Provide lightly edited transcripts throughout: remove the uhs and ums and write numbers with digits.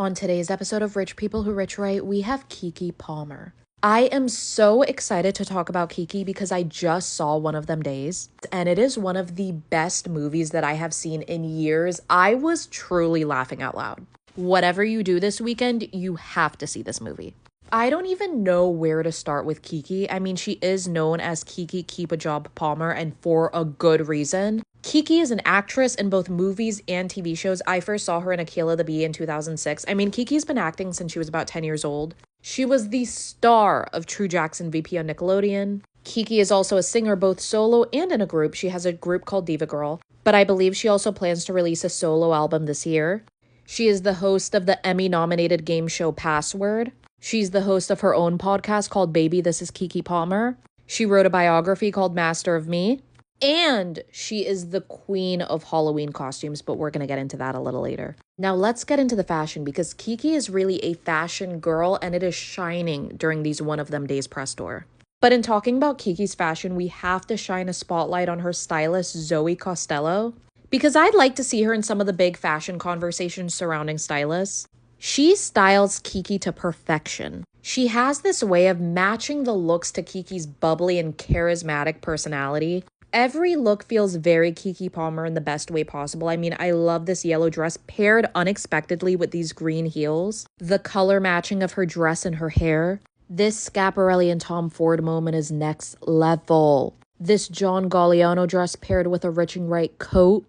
On today's episode of Rich People Who Rich Right, we have Keke Palmer. I am so excited to talk about Keke because I just saw One of Them Days, and it is one of the best movies that I have seen in years. I was truly laughing out loud. Whatever you do this weekend, you have to see this movie. I don't even know where to start with Keke. I mean, she is known as Keke Keep a Job Palmer, and for a good reason. Keke is an actress in both movies and TV shows. I first saw her in Akilah the Bee in 2006. I mean, Keke's been acting since she was about 10 years old. She was the star of True Jackson VP on Nickelodeon. Keke is also a singer both solo and in a group. She has a group called Diva Girl, but I believe she also plans to release a solo album this year. She is the host of the Emmy-nominated game show Password. She's the host of her own podcast called Baby, This is Keke Palmer. She wrote a biography called Master of Me. And she is the queen of Halloween costumes, but we're going to get into that a little later. Now let's get into the fashion because Keke is really a fashion girl and it is shining during these One of Them Days press tour. But in talking about Keke's fashion, we have to shine a spotlight on her stylist, Zoe Costello, because I'd like to see her in some of the big fashion conversations surrounding stylists. She styles Keke to perfection. She has this way of matching the looks to Keke's bubbly and charismatic personality. Every look feels very Keke Palmer in the best way possible. I mean, I love this yellow dress paired unexpectedly with these green heels. The color matching of her dress and her hair. This Schiaparelli and Tom Ford moment is next level. This John Galliano dress paired with a Rich and Right coat.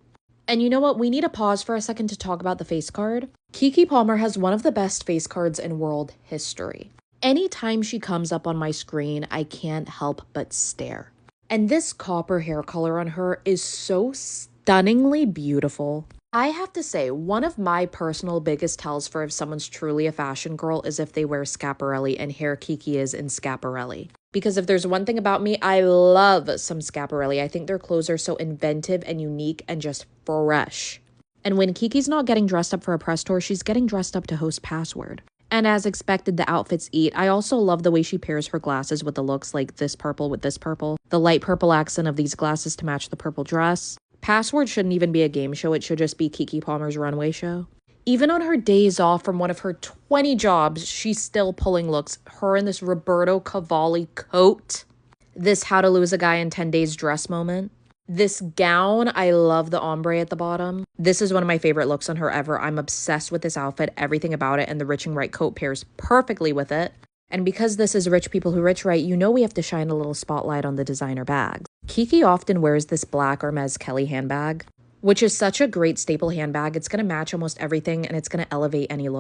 And you know what? We need to pause for a second to talk about the face card. Keke Palmer has one of the best face cards in world history. Anytime she comes up on my screen, I can't help but stare. And this copper hair color on her is so stunningly beautiful. I have to say, one of my personal biggest tells for if someone's truly a fashion girl is if they wear Schiaparelli and hair Keke is in Schiaparelli. Because if there's one thing about me, I love some Schiaparelli. I think their clothes are so inventive and unique and just fresh. And when Keke's not getting dressed up for a press tour, she's getting dressed up to host Password. And as expected, the outfits eat. I also love the way she pairs her glasses with the looks, like this purple with this purple. The light purple accent of these glasses to match the purple dress. Password shouldn't even be a game show. It should just be Keke Palmer's Runway Show. Even on her days off from one of her 20 jobs, she's still pulling looks. Her in this Roberto Cavalli coat. This How to Lose a Guy in 10 Days dress moment. This gown, I love the ombre at the bottom. This is one of my favorite looks on her ever. I'm obsessed with this outfit, everything about it, and the Rich and Right coat pairs perfectly with it. And because this is Rich People Who Rich Right, you know we have to shine a little spotlight on the designer bags. Keke often wears this black Hermes Kelly handbag, which is such a great staple handbag. It's going to match almost everything and it's going to elevate any look.